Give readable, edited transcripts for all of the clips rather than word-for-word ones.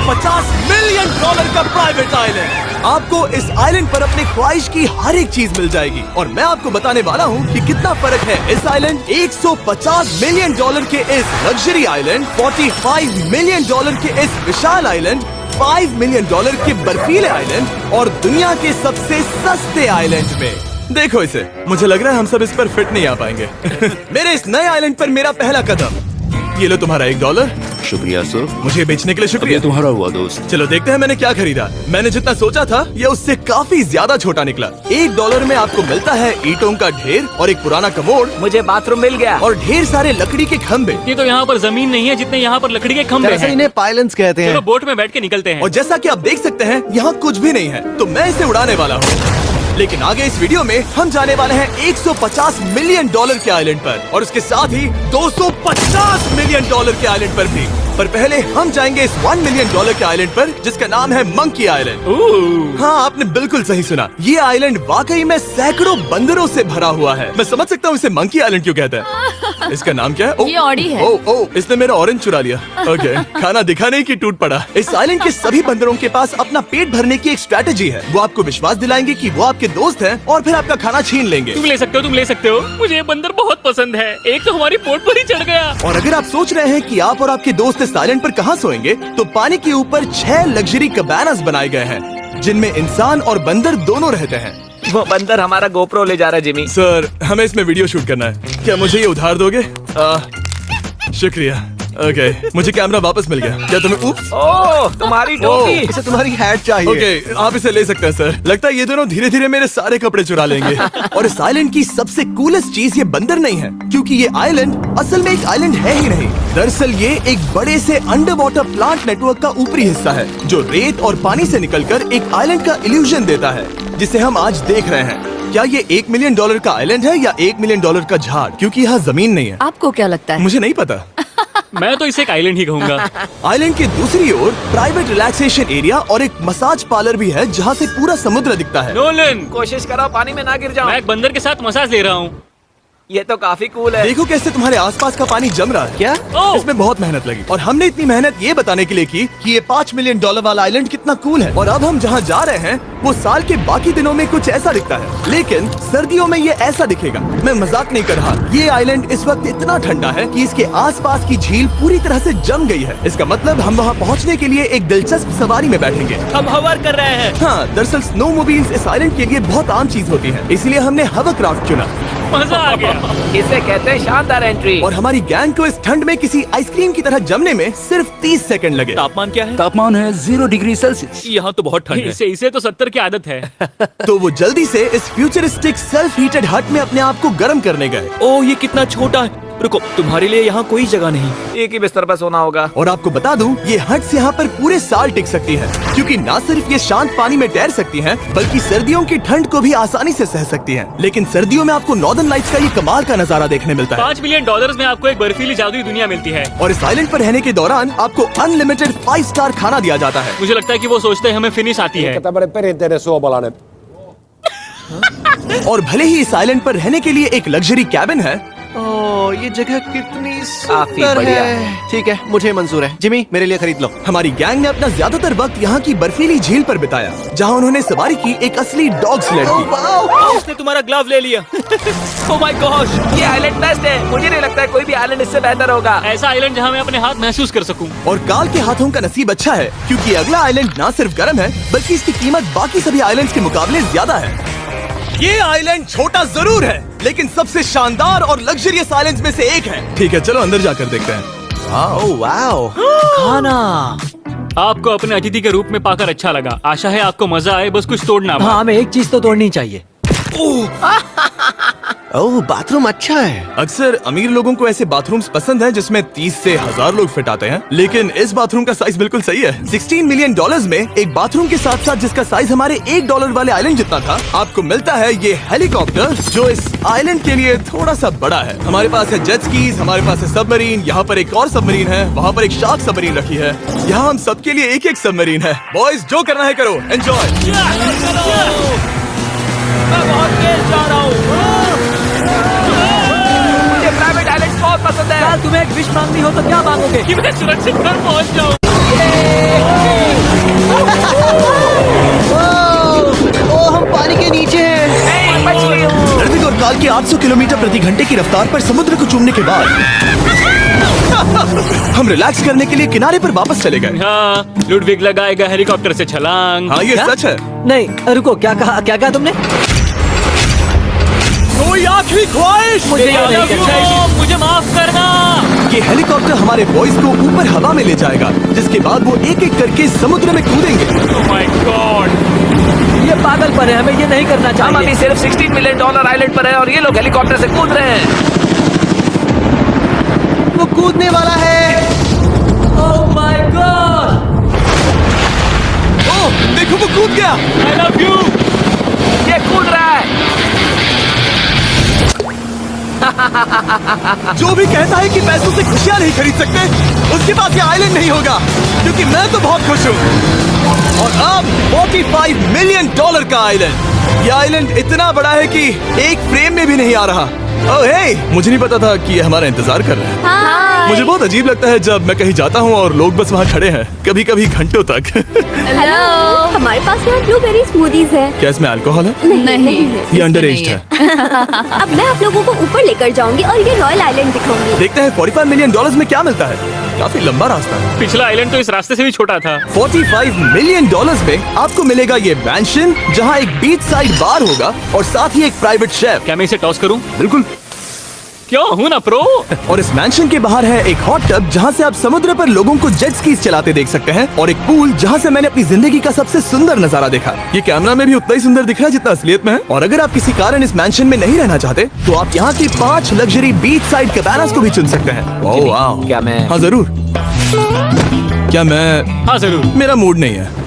$150 million का private island. आपको इस आइलैंड पर अपनी ख्वाहिश की हर एक चीज मिल जाएगी और मैं आपको बताने वाला हूँ कि कितना फर्क है इस आइलैंड $150 मिलियन के इस लग्जरी आइलैंड, $45 मिलियन के इस विशाल आइलैंड, $5 मिलियन के बर्फीले आइलैंड और दुनिया के सबसे सस्ते आइलैंड में। देखो इसे, मुझे लग रहा है हम सब इस पर फिट नहीं आ पाएंगे। मेरे इस नए आइलैंड पर मेरा पहला कदम। ये लो तुम्हारा $1। शुक्रिया सर। मुझे बेचने के लिए शुक्रिया। ये तुम्हारा हुआ दोस्त। चलो देखते हैं मैंने क्या खरीदा। मैंने जितना सोचा था ये उससे काफी ज्यादा छोटा निकला। $1 में आपको मिलता है ईंटों का ढेर और एक पुराना कमोड। मुझे बाथरूम मिल गया और ढेर सारे लकड़ी के खम्भे। ये तो यहाँ पर जमीन नहीं है जितने यहाँ पर लकड़ी के खंभे हैं। इन्हें पाइलन्स कहते हैं। चलो बोट में बैठ के निकलते हैं। और जैसा कि आप देख सकते हैं यहाँ कुछ भी नहीं है, तो मैं इसे उड़ाने वाला हूँ। लेकिन आगे इस वीडियो में हम जाने वाले हैं $150 मिलियन के आइलैंड पर और उसके साथ ही $250 मिलियन के आइलैंड पर भी। पर पहले हम जाएंगे इस $1 मिलियन के आइलैंड पर जिसका नाम है मंकी आइलैंड। हाँ, आपने बिल्कुल सही सुना। ये आइलैंड वाकई में सैकड़ों बंदरों से भरा हुआ है। मैं समझ सकता हूँ इसे मंकी आइलैंड क्यों कहते हैं। इसका नाम क्या है? ये ऑडी है। इसने मेरा ऑरेंज चुरा लिया। ओके, खाना दिखा नहीं कि टूट पड़ा। इस आइलैंड के सभी बंदरों के पास अपना पेट भरने की एक स्ट्रेटेजी है। वो आपको विश्वास दिलाएंगे कि वो आपके दोस्त हैं और फिर आपका खाना छीन लेंगे। तुम ले सकते हो। मुझे ये बंदर बहुत पसंद है। एक तो हमारी बोट पर ही चढ़ गया। और अगर आप सोच रहे हैं कि आप और आपके दोस्त इस आइलैंड पर कहाँ सोएंगे, तो पानी के ऊपर 6 लग्जरी कबानास बनाए गए हैं जिनमें इंसान और बंदर दोनों रहते हैं। वो बंदर हमारा गोप्रो ले जा रहा है जिमी। सर, हमें इसमें वीडियो शूट करना है। क्या मुझे ये उधार दोगे? शुक्रिया। ओके, मुझे कैमरा वापस मिल गया। क्या तुम्हें? ओह, तुम्हारी टोपी। इसे तुम्हारी हैट चाहिए। ओके, आप इसे ले सकते हैं सर। लगता है ये दोनों धीरे धीरे मेरे सारे कपड़े चुरा लेंगे। और इस आइलैंड की सबसे कूलेस्ट चीज ये बंदर नहीं है, क्योंकि ये आइलैंड असल में एक आइलैंड है ही नहीं। दरअसल ये एक बड़े से अंडर वाटर प्लांट नेटवर्क का ऊपरी हिस्सा है जो रेत और पानी से निकलकर एक आइलैंड का इल्यूजन देता है जिसे हम आज देख रहे हैं। क्या ये $1 मिलियन का आइलैंड है या $1 मिलियन का झाड़? क्योंकि यहाँ जमीन नहीं है। आपको क्या लगता है? मुझे नहीं पता। मैं तो इसे एक आइलैंड ही कहूँगा। आइलैंड के दूसरी ओर प्राइवेट रिलैक्सेशन एरिया और एक मसाज पार्लर भी है जहाँ से पूरा समुद्र दिखता है। नोलन, कोशिश करो पानी में ना गिर जाओ। मैं एक बंदर के साथ मसाज ले रहा हूँ। ये तो काफी कूल है। देखो कैसे तुम्हारे आसपास का पानी जम रहा है। क्या? इसमें बहुत मेहनत लगी और हमने इतनी मेहनत ये बताने के लिए की कि ये $5 मिलियन वाला आइलैंड कितना कूल है। और अब हम जहाँ जा रहे हैं वो साल के बाकी दिनों में कुछ ऐसा दिखता है, लेकिन सर्दियों में ये ऐसा दिखेगा। मैं मजाक नहीं कर रहा। ये आइलैंड इस वक्त इतना ठंडा है कि इसके आसपास की झील पूरी तरह से जम गई है। इसका मतलब हम वहाँ पहुँचने के लिए एक दिलचस्प सवारी में बैठेंगे। हम हवर कर रहे हैं। हाँ, दरअसल स्नोमोबाइल्स इस आइलैंड के लिए बहुत आम चीज होती है, इसलिए हमने हवरक्राफ्ट चुना। मजा आ गया। इसे कहते हैं शानदार एंट्री। और हमारी गैंग को इस ठंड में किसी आइसक्रीम की तरह जमने में सिर्फ 30 सेकंड लगे। तापमान क्या है? तापमान है 0 डिग्री सेल्सियस। यहाँ तो बहुत ठंड है। इसे तो 70 की आदत है। तो वो जल्दी से इस फ्यूचरिस्टिक सेल्फ हीटेड हट में अपने आप को गर्म करने गए। ओह, ये कितना छोटा है। रुको, तुम्हारे लिए यहाँ कोई जगह नहीं। एक ही बिस्तर पर सोना होगा। और आपको बता दूं, ये हट्स यहाँ पर पूरे साल टिक सकती है, क्योंकि न सिर्फ ये शांत पानी में तैर सकती हैं, बल्कि सर्दियों की ठंड को भी आसानी से सह सकती हैं। लेकिन सर्दियों में आपको नॉर्दर्न लाइट्स का ये कमाल का नजारा देखने मिलता है। $5 मिलियन में आपको एक बर्फीली जादुई दुनिया मिलती है। और इस आइलैंड पर रहने के दौरान आपको अनलिमिटेड 5 स्टार खाना दिया जाता है। मुझे लगता है कि वो सोचते हैं हमें फिनिश आती है। और भले ही इस आइलैंड पर रहने के लिए एक लग्जरी कैबिन है, ओह, ये जगह कितनी काफी सुंदर बढ़िया है। ठीक है, मुझे मंजूर है। जिमी, मेरे लिए खरीद लो। हमारी गैंग ने अपना ज्यादातर वक्त यहाँ की बर्फीली झील पर बिताया, जहाँ उन्होंने सवारी की एक असली डॉग स्लेड की। उसने तुम्हारा ग्लव ले लिया। ओह माय गॉश, ये आइलैंड बेस्ट है। मुझे नहीं लगता है कोई भी आइलैंड इससे बेहतर होगा। ऐसा आइलैंड जहाँ मैं अपने हाथ महसूस कर सकूँ। और काल के हाथों का नसीब अच्छा है, क्योंकि अगला आइलैंड न सिर्फ गर्म है, बल्कि इसकी कीमत बाकी सभी आइलैंड्स के मुकाबले ज्यादा है। ये आइलैंड छोटा जरूर है, लेकिन सबसे शानदार और लग्जरियस आइलैंड्स में से एक है। ठीक है, चलो अंदर जाकर देखते हैं। ओह वाओ, खाना। आपको अपने अतिथि के रूप में पाकर अच्छा लगा। आशा है आपको मजा आए, बस कुछ तोड़ना। हाँ, हमें एक चीज तो तोड़नी चाहिए। ओह, बाथरूम अच्छा है। अक्सर अमीर लोगों को ऐसे बाथरूम्स पसंद हैं जिसमें 30 से 1000 लोग फिट आते हैं, लेकिन इस बाथरूम का साइज बिल्कुल सही है। $16 मिलियन में एक बाथरूम के साथ साथ जिसका साइज हमारे $1 वाले आइलैंड जितना था, आपको मिलता है ये हेलीकॉप्टर, जो इस आइलैंड के लिए थोड़ा सा बड़ा है। हमारे पास है जेट स्कीज, हमारे पास है सबमरीन, यहाँ पर एक और सबमरीन है, वहाँ पर एक शार्क सबमरीन रखी है। यहाँ हम सबके लिए एक एक सबमरीन है। बॉयज, जो करना है करो, एंजॉय। मैं बहुत तेज जा रहा हूँ। मुझे प्राइवेट आइलैंड्स बहुत पसंद है। तुम्हें एक विश मांगनी हो तो क्या मांगोगे? कि मैं सुरक्षित घर पहुंच जाऊं। 800 किलोमीटर प्रति घंटे की रफ्तार पर समुद्र को चूमने के बाद हम रिलैक्स करने के लिए किनारे पर वापस चले गए। हाँ, लुडविग लगाएगा हेलीकॉप्टर से छलांग। हाँ, ये क्या? सच है। नहीं रुको, क्या कहा तुमने? कोई आखिरी ख्वाहिश? मुझे याद नहीं करना। मुझे माफ करना। ये हेलीकॉप्टर हमारे बॉयज को ऊपर हवा में ले जाएगा, जिसके बाद वो एक एक करके समुद्र में कूदेंगे। Oh my God! ये पागलपन है, हमें ये नहीं करना हम अभी चाहिए। सिर्फ $16 मिलियन आइलैंड पर है और ये लोग हेलीकॉप्टर से कूद रहे हैं। वो कूदने वाला है। Oh my God! ओह, देखो वो कूद गया। I love you! ये कूद रहा है। जो भी कहता है कि पैसों से खुशियां नहीं खरीद सकते, उसके पास ये आइलैंड नहीं होगा, क्योंकि मैं तो बहुत खुश हूँ। और अब $45 मिलियन का आइलैंड। ये आइलैंड इतना बड़ा है कि एक फ्रेम में भी नहीं आ रहा। ओह हे, मुझे नहीं पता था कि ये हमारा इंतजार कर रहे हैं। मुझे बहुत अजीब लगता है जब मैं कहीं जाता हूँ और लोग बस वहाँ खड़े हैं, कभी कभी घंटों तक। हेलो, हमारे पास यहाँ ब्लूबेरी स्मूदीज है। क्या इसमें अल्कोहल है? नहीं, ये अंडर एज है। अब मैं आप लोगों को ऊपर लेकर जाऊंगी और ये रॉयल आइलैंड दिखाऊंगी। देखते हैं $45 मिलियन में क्या मिलता है। काफी लंबा रास्ता है। पिछला आइलैंड तो इस रास्ते से भी छोटा था। $45 मिलियन में आपको मिलेगा ये मैंशन, जहाँ एक बीच साइड बार होगा और साथ ही एक प्राइवेट शेफ। क्या मैं इसे टॉस करूं? बिल्कुल। क्यों हूं ना प्रो। और इस मैंशन के बाहर है एक हॉट टब, जहाँ से आप समुद्र पर लोगों को जेट स्कीज चलाते देख सकते हैं, और एक पूल जहाँ से मैंने अपनी जिंदगी का सबसे सुंदर नजारा देखा। ये कैमरा में भी उतना ही सुंदर दिख रहा है जितना असलियत में है। और अगर आप किसी कारण इस मैंशन में नहीं रहना चाहते, तो आप यहाँ की 5 लग्जरी बीच साइड कैबानास को भी चुन सकते हैं। ओह वाह। क्या मैं- हाँ जरूर। क्या मैं? हाँ जरूर। मेरा मूड नहीं है।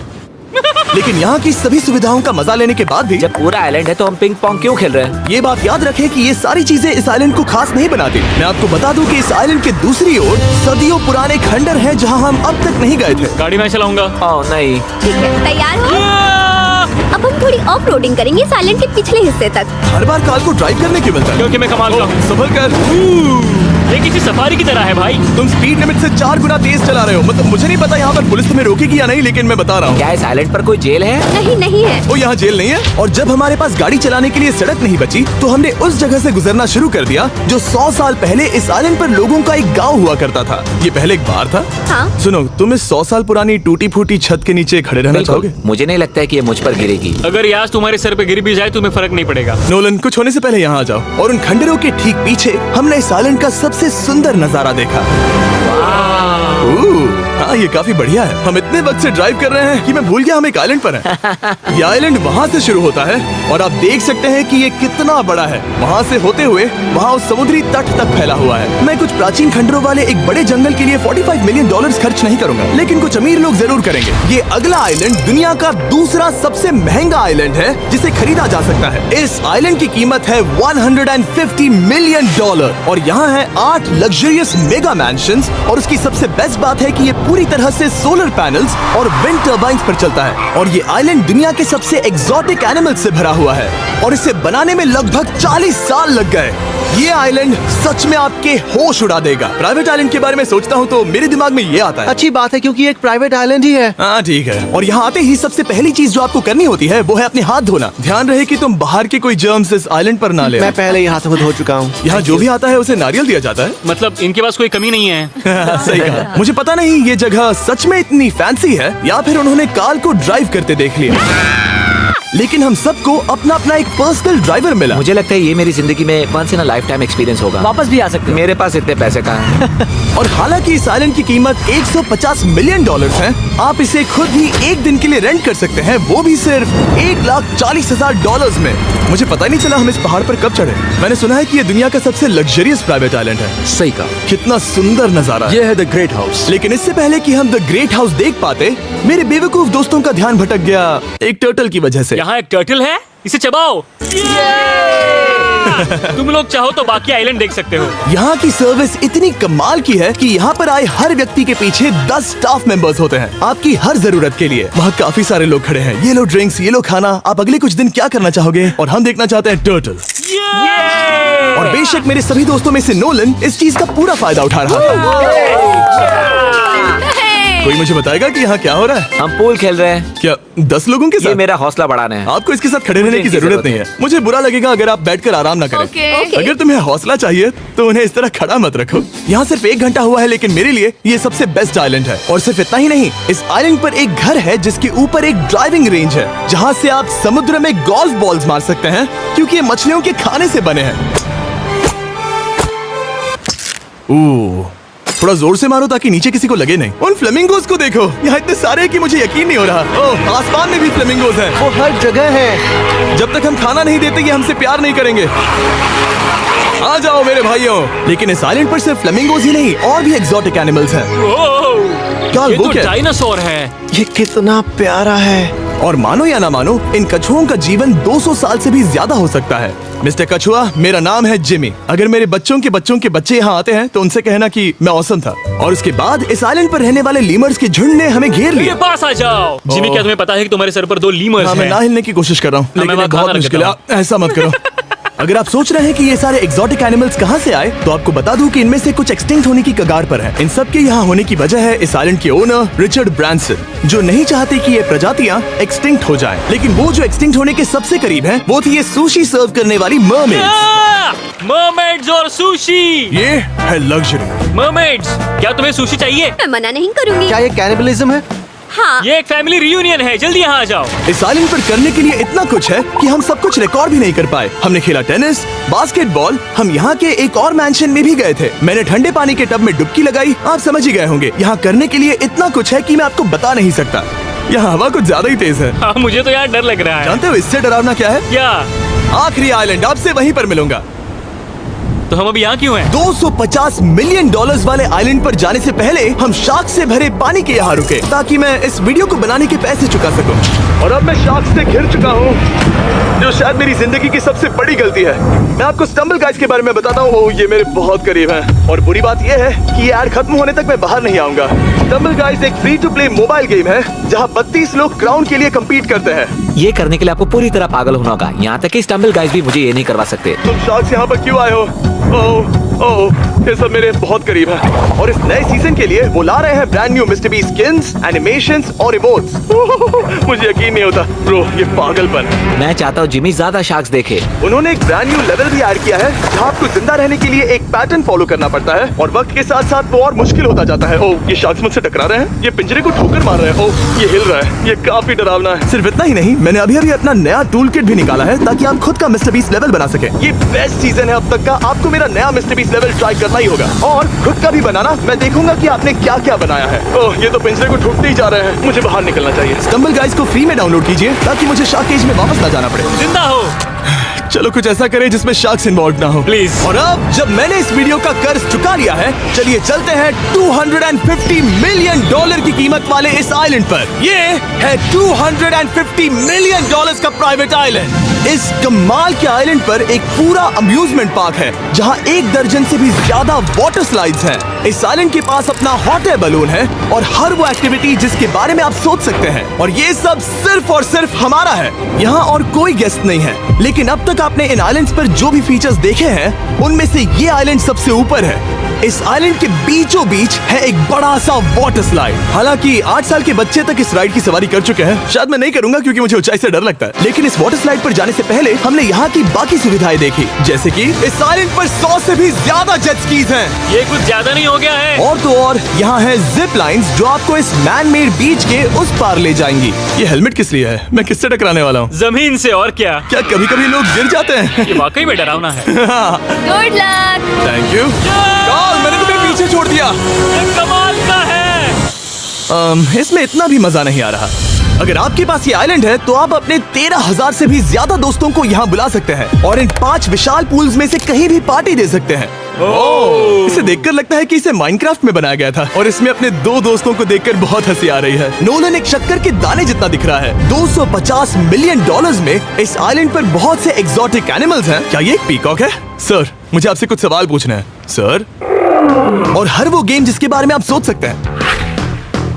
लेकिन यहाँ की सभी सुविधाओं का मजा लेने के बाद भी जब पूरा आइलैंड है तो हम पिंग पोंग क्यों खेल रहे हैं? ये बात याद रखें कि ये सारी चीजें इस आइलैंड को खास नहीं बनाती। मैं आपको बता दूं कि इस आइलैंड के दूसरी ओर सदियों पुराने खंडर हैं, जहां हम अब तक नहीं गए थे। गाड़ी मैं चलाऊंगा। ओह नहीं। ठीक है, तैयार हो? अब हम थोड़ी ऑफ रोडिंग करेंगे इस आइलैंड के पिछले हिस्से तक। हर बार कार को ड्राइव करने क्यों मिलता है? क्योंकि मैं कमाल का हूं। सफर कर। ये किसी सफारी की तरह है भाई। तुम स्पीड लिमिट से 4 गुना तेज चला रहे हो। मतलब मुझे नहीं पता यहाँ पर पुलिस तुम्हें रोकेगी या नहीं, लेकिन मैं बता रहा हूँ। क्या इस आइलैंड पर कोई जेल है? नहीं है। वो यहाँ जेल नहीं है। और जब हमारे पास गाड़ी चलाने के लिए सड़क नहीं बची, तो हमने उस जगह से गुजरना शुरू कर दिया जो 100 साल पहले इस आइलैंड पर लोगों का एक गांव हुआ करता था। ये पहले एक बार था। हाँ। सुनो, तुम इस 100 साल पुरानी टूटी फूटी छत के नीचे खड़े रहना बिल्कुल। चाहोगे? मुझे नहीं लगता है कि ये मुझ पर गिरेगी। अगर ये आज तुम्हारे सर पे गिर भी जाए तुम्हें फर्क नहीं पड़ेगा। नोलन, कुछ होने से पहले यहाँ आ जाओ। और उन खंडरों के ठीक पीछे हमने इस आइलैंड का सबसे सुंदर नजारा देखा। हाँ, ये काफी बढ़िया है। हम इतने वक्त से ड्राइव कर रहे हैं कि मैं भूल गया हम एक आइलैंड पर हैं। ये आइलैंड वहाँ से शुरू होता है और आप देख सकते हैं कि ये कितना बड़ा है। वहाँ से होते हुए वहाँ उस समुद्री तट तक फैला हुआ है। मैं कुछ प्राचीन खंडरों वाले एक बड़े जंगल के लिए $45 मिलियन खर्च नहीं करूंगा, लेकिन कुछ अमीर लोग जरूर करेंगे। ये अगला आइलैंड दुनिया का दूसरा सबसे महंगा आइलैंड है जिसे खरीदा जा सकता है। इस आइलैंड की कीमत है $150 मिलियन और यहाँ है 8 लग्जरियस मेगा मैंशंस। और उसकी सबसे बेस्ट बात है कि ये पूरी तरह से सोलर पैनल्स और विंड टर्बाइन्स पर चलता है। और ये आइलैंड दुनिया के सबसे एक्सोटिक एनिमल्स से भरा हुआ है और इसे बनाने में लगभग 40 साल लग गए। ये आइलैंड सच में आपके होश उड़ा देगा। प्राइवेट आइलैंड के बारे में सोचता हूँ तो मेरे दिमाग में ये आता है। अच्छी बात है, क्योंकि एक प्राइवेट आइलैंड ही है। हाँ ठीक है। और यहाँ आते ही सबसे पहली चीज जो आपको करनी होती है वो है अपने हाथ धोना। ध्यान रहे कि तुम बाहर के कोई जर्म्स इस आइलैंड पर ना ले। मैं पहले ही हाथों धो चुका हूँ। यहाँ जो भी आता है उसे नारियल दिया जाता है। मतलब इनके पास कोई कमी नहीं है। सही कहा। मुझे पता नहीं ये जगह सच में इतनी फैंसी है या फिर उन्होंने कार को ड्राइव करते देख लिया, लेकिन हम सबको अपना अपना एक पर्सनल ड्राइवर मिला। मुझे लगता है ये मेरी जिंदगी में once in a lifetime experience होगा। वापस भी आ सकते हो। मेरे पास इतने पैसे कहाँ हैं? और हालांकि इस आइलैंड की कीमत $150 मिलियन है, आप इसे खुद ही एक दिन के लिए रेंट कर सकते हैं, वो भी सिर्फ $1,40,000 में। मुझे पता ही नहीं चला हम इस पहाड़ पर कब चढ़े। मैंने सुना है कि ये दुनिया का सबसे लग्जरियस प्राइवेट आइलैंड है। सही कहा। कितना सुंदर नजारा है। ये है द ग्रेट हाउस। लेकिन इससे पहले कि हम द ग्रेट हाउस देख पाते, मेरे बेवकूफ दोस्तों का ध्यान भटक गया एक टर्टल की वजह से। यहाँ एक टर्टल है, इसे चबाओ। तुम लोग चाहो तो बाकी आइलैंड देख सकते हो। यहाँ की सर्विस इतनी कमाल की है कि यहाँ पर आए हर व्यक्ति के पीछे 10 स्टाफ मेंबर्स होते हैं आपकी हर जरूरत के लिए। वहाँ काफी सारे लोग खड़े हैं। ये लो ड्रिंक्स, ये लो खाना। आप अगले कुछ दिन क्या करना चाहोगे? और हम देखना चाहते हैं टर्टल। और बेशक मेरे सभी दोस्तों में से नोलन इस चीज का पूरा फायदा उठा रहा था। कोई मुझे बताएगा कि यहाँ क्या हो रहा है? हम पूल खेल रहे हैं। क्या 10 लोगों के ये साथ? मेरा हौसला बढ़ाना है। आपको इसके साथ खड़े रहने की इनकी जरूरत नहीं है। मुझे बुरा लगेगा अगर आप बैठकर आराम ना करें। ओके। अगर तुम्हें हौसला चाहिए तो उन्हें इस तरह खड़ा मत रखो। यहाँ सिर्फ 1 घंटा हुआ है, लेकिन मेरे लिए ये सबसे बेस्ट आइलैंड है। और सिर्फ इतना ही नहीं, इस आइलैंड पर एक घर है जिसके ऊपर एक ड्राइविंग रेंज है, जहाँ से आप समुद्र में गोल्फ बॉल्स मार सकते हैं, क्योंकि ये मछलियों के खाने से बने हैं। थोड़ा जोर से मारो ताकि नीचे किसी को लगे नहीं। उन फ्लेमिंगोज को देखो, यहाँ इतने सारे हैं कि मुझे यकीन नहीं हो रहा। ओह, आसमान में भी फ्लेमिंगोज हैं। वो हर जगह है। जब तक हम खाना नहीं देते ये हमसे प्यार नहीं करेंगे। आ जाओ मेरे भाइयों। लेकिन इस आइलैंड पर सिर्फ फ्लेमिंगोज ही नहीं, और भी एक्सोटिक एनिमल्स हैं। क्या ये वो तो क्या? डायनासोर है। ये कितना प्यारा है। और मानो या ना मानो, इन कछुओं का जीवन 200 साल से भी ज्यादा हो सकता है। मिस्टर कछुआ, मेरा नाम है जिमी। अगर मेरे बच्चों के बच्चे यहाँ आते हैं तो उनसे कहना कि मैं औसम था। और उसके बाद इस आइलैंड पर रहने वाले लीमर्स के झुंड ने हमें घेर मेरे लिया। पास आ जाओ। जिमी, क्या तुम्हें पता है कि तुम्हारे सर पर 2 लीमर्स हाँ, मैं हैं? ना हिलने की कोशिश कर रहा हूँ, मैं लेकिन वहाँ ये बहुत खाना मुश्किल है। रखता ऐसा मत करो। अगर आप सोच रहे हैं कि ये सारे एक्सोटिक एनिमल्स कहाँ से आए, तो आपको बता दूं कि इनमें से कुछ एक्सटिंक्ट होने की कगार पर हैं। इन सब के यहाँ होने की वजह है इस आइलैंड के ओनर रिचर्ड ब्रांसन, जो नहीं चाहते कि ये प्रजातियां एक्सटिंक्ट हो जाएं। लेकिन वो जो एक्सटिंक्ट होने के सबसे करीब हैं, वो थी ये सुशी सर्व करने वाली मरमेड्स। मरमेड्स और सुशी। ये है लग्जरी। मरमेड्स, क्या तुम्हें सुशी चाहिए? मैं मना नहीं करूंगी। क्या ये कैनिबलिज्म है? हाँ। ये एक फैमिली रियूनियन है, जल्दी यहाँ आ जाओ। इस आइलैंड पर करने के लिए इतना कुछ है कि हम सब कुछ रिकॉर्ड भी नहीं कर पाए। हमने खेला टेनिस, बास्केटबॉल, हम यहाँ के एक और मैंशन में भी गए थे। मैंने ठंडे पानी के टब में डुबकी लगाई। आप समझ ही गए होंगे, यहाँ करने के लिए इतना कुछ है कि मैं आपको बता नहीं सकता। यहाँ हवा कुछ ज्यादा ही तेज है। हाँ, मुझे तो यार डर लग रहा है। जानते हो इससे डरावना क्या है? क्या? आखिरी आइलैंड, आपसे वहीं पर मिलूंगा। तो हम अभी यहाँ क्यों हैं? 250 मिलियन डॉलर्स वाले आइलैंड पर जाने से पहले हम शार्क से भरे पानी के यहाँ रुके, ताकि मैं इस वीडियो को बनाने के पैसे चुका सकूं। और अब मैं शार्क से घिर चुका हूँ, जो शायद मेरी जिंदगी की सबसे बड़ी गलती है। मैं आपको स्टम्बल गाइस के बारे में बताता हूँ। ये मेरे बहुत करीब हैं। और बुरी बात यह है कि ये ऐड खत्म होने तक मैं बाहर नहीं आऊंगा। स्टम्बल गाइस एक free to play mobile game है, जहाँ 32 लोग क्राउन के लिए कम्पीट करते हैं। ये करने के लिए आपको पूरी तरह पागल होना होगा। यहाँ तक कि स्टम्बल गाइस भी मुझे ये नहीं करवा सकते। तुम शार्क्स यहाँ पर क्यों आए हो? ओह, ये सब मेरे बहुत करीब है। और इस नए सीजन के लिए वो ला रहे हैं brand new mister beast skins, animations और इमोट्स। मुझे यकीन नहीं होता ब्रो, ये पागलपन। मैं चाहता हूँ जिमी ज्यादा शार्क्स देखे। उन्होंने एक ब्रांड न्यू लेवल भी ऐड किया है, जहाँ आपको जिंदा रहने के लिए एक पैटर्न फॉलो करना पड़ता है, और वक्त के साथ साथ वो और मुश्किल होता जाता है। ओह, ये शार्क्स मुझसे टकरा रहे हैं, ये पिंजरे को ठोकर मार रहे हैं। ओह, ये हिल रहा है, ये काफी डरावना है। सिर्फ इतना ही नहीं, मैंने अभी अपना नया टूल किट भी निकाला है, ताकि आप खुद का मिस्टर बीस्ट लेवल बना सके। ये बेस्ट सीजन है अब तक का। आपको मेरा नया मिस्टर बीस्ट लेवल ट्राई करना ही होगा, और खुद का भी बनाना। मैं देखूंगा कि आपने क्या क्या बनाया है। ओह, ये तो पिंजरे को ठोकते ही जा रहे हैं। मुझे बाहर निकलना चाहिए। स्टम्बल गाइस को फ्री में डाउनलोड कीजिए, ताकि मुझे शार्क केज में वापस ना जाना पड़े। जिंदा हो। चलो कुछ ऐसा करें जिसमें शार्क्स इन्वॉल्व ना हो, प्लीज। और अब जब मैंने इस वीडियो का कर्ज चुका लिया है, चलिए चलते हैं 250 मिलियन डॉलर की कीमत वाले इस आइलैंड पर। ये है 250 मिलियन डॉलर्स का प्राइवेट आइलैंड। इस कमाल के आइलैंड पर एक पूरा अम्यूजमेंट पार्क है, जहां 1 दर्जन से भी ज्यादा वाटर स्लाइड्स हैं। इस आइलैंड के पास अपना हॉट एयर बलून है, और हर वो एक्टिविटी जिसके बारे में आप सोच सकते हैं। और ये सब सिर्फ और सिर्फ हमारा है। यहाँ और कोई गेस्ट नहीं है, लेकिन अब तक आपने इन आइलैंड्स पर जो भी फीचर्स देखे हैं, उनमें से ये आइलैंड सबसे ऊपर है। इस आइलैंड के बीचों बीच है एक बड़ा सा वाटर स्लाइड। हालांकि 8 साल के बच्चे तक इस राइड की सवारी कर चुके हैं। शायद मैं नहीं करूंगा क्योंकि मुझे ऊंचाई से डर लगता है। लेकिन इस वाटर स्लाइड पर जाने से पहले हमने यहाँ की बाकी सुविधाएं देखी, जैसे कि इस आइलैंड पर 100 से भी ज्यादा जेट स्कीज हैं। ये कुछ ज्यादा नहीं हो गया है? और तो और यहाँ है जिप लाइन्स, जो आपको इस मैन मेड बीच के उस पार ले जाएंगी। ये हेलमेट किस लिए है? मैं किससे टकराने वाला हूँ? जमीन से। और क्या? क्या कभी कभी लोग गिर जाते हैं? ये वाकई में डरावना है। Good luck. Thank you. मैंने तुम्हें पीछे छोड़ दिया। ये कमाल का है। इसमें इतना भी मजा नहीं आ रहा। अगर आपके पास ये आइलैंड है, तो आप अपने 13,000 से भी ज्यादा दोस्तों को यहाँ बुला सकते हैं, और इन 5 विशाल पूल्स में से कहीं भी पार्टी दे सकते हैं। इसे देखकर लगता है कि इसे माइनक्राफ्ट में बनाया गया था, और इसमें अपने 2 दोस्तों को देखकर बहुत हंसी आ रही है। नोलन एक शक्कर के दाने जितना दिख रहा है। 250 मिलियन डॉलर्स में इस आइलैंड पर बहुत से एक्सोटिक एनिमल्स हैं। क्या ये एक पीकॉक है? सर, मुझे आपसे कुछ सवाल पूछना है सर। और हर वो गेम जिसके बारे में आप सोच सकते हैं।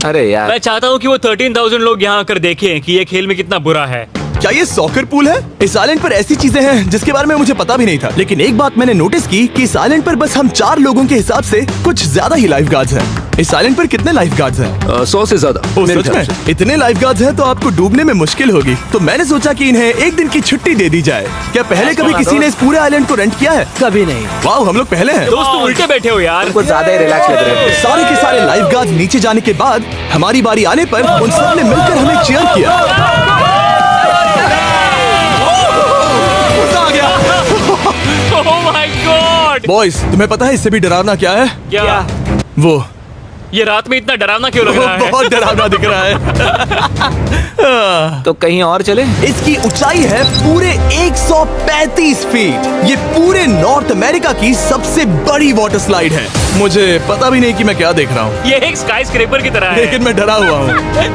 अरे यार, मैं चाहता हूँ कि वो 13,000 लोग यहाँ आकर देखें कि ये खेल में कितना बुरा है। क्या ये सॉकर पूल है? इस आइलैंड पर ऐसी चीजें हैं जिसके बारे में मुझे पता भी नहीं था। लेकिन एक बात मैंने नोटिस की कि इस आइलैंड पर बस हम 4 लोगों के हिसाब से कुछ ज्यादा ही लाइफ गार्ड्स हैं। इस आइलैंड पर कितने लाइफ गार्ड्स हैं? 100 से ज्यादा ओ, मेरे सच ख्याल में? से। इतने लाइफ गार्ड्स हैं तो आपको डूबने में मुश्किल होगी। तो मैंने सोचा कि इन्हें एक दिन की छुट्टी दे दी जाए। क्या पहले कभी किसी ने इस पूरे आइलैंड को रेंट किया है? कभी नहीं। वाह, हम लोग पहले हैं। दोस्त तुम उल्टे बैठे हो यार। कुछ ज्यादा ही रिलैक्स लग रहे हैं। सारे के सारे लाइफ गार्ड्स नीचे जाने के बाद हमारी बारी आने पर उन सब ने मिलकर हमें चीयर किया। मजा आ गया। ओह माय गॉड। बॉयज, तुम्हें पता है इससे भी डरावना क्या है? क्या वो ये रात में इतना डरावना क्यों लग रहा है? बहुत डरावना दिख रहा है। तो कहीं और चले? इसकी ऊंचाई है पूरे 135 फीट। ये पूरे नॉर्थ अमेरिका की सबसे बड़ी वाटर स्लाइड है। मुझे पता भी नहीं कि मैं क्या देख रहा हूँ, ये एक स्काई स्क्रेपर की तरह है। लेकिन मैं डरा हुआ हूँ।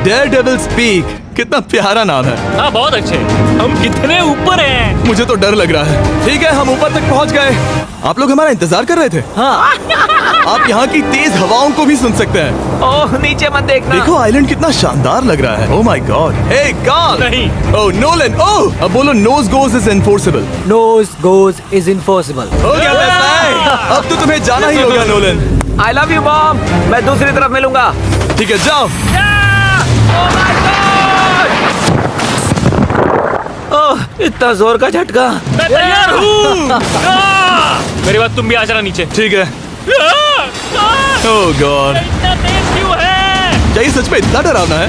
डेयरडेविल्स पीक, कितना प्यारा नाम है। हाँ बहुत अच्छे। हम कितने ऊपर हैं? मुझे तो डर लग रहा है। ठीक है, हम ऊपर तक पहुँच गए। आप लोग हमारा इंतजार कर रहे थे। हाँ। आप यहाँ की तेज हवाओं को भी सुन सकते हैं। ओह नीचे मत देखना। देखो आइलैंड कितना शानदार लग रहा है। Oh my God. Hey Carl. नहीं। Oh Nolan. ओह, अब बोलो nose goes is enforceable. Nose goes is enforceable. हो गया फैसला है। अब तो तुम्हें जाना ही होगा Nolan. I love you mom. मैं दूसरी तरफ मिलूंगा। ठीक है, जाओ। ओह इतना जोर का झटका। मैं तैयार हूँ। मेरी बात तुम भी आ जाना नीचे। ठीक है। ओह गॉड, इतना तेज क्यों है? क्या ये सच में इतना डरावना है?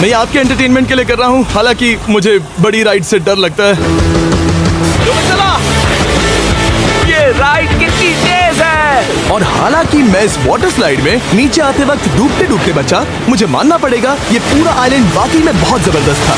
मैं ये आपके एंटरटेनमेंट के लिए कर रहा हूँ, हालांकि मुझे बड़ी राइड से डर लगता है। चला। ये राइड कितनी तेज है। और हालांकि मैं इस वाटर स्लाइड में नीचे आते वक्त डूबते डूबते बचा, मुझे मानना पड़ेगा ये पूरा आइलैंड वाकई में बहुत जबरदस्त था।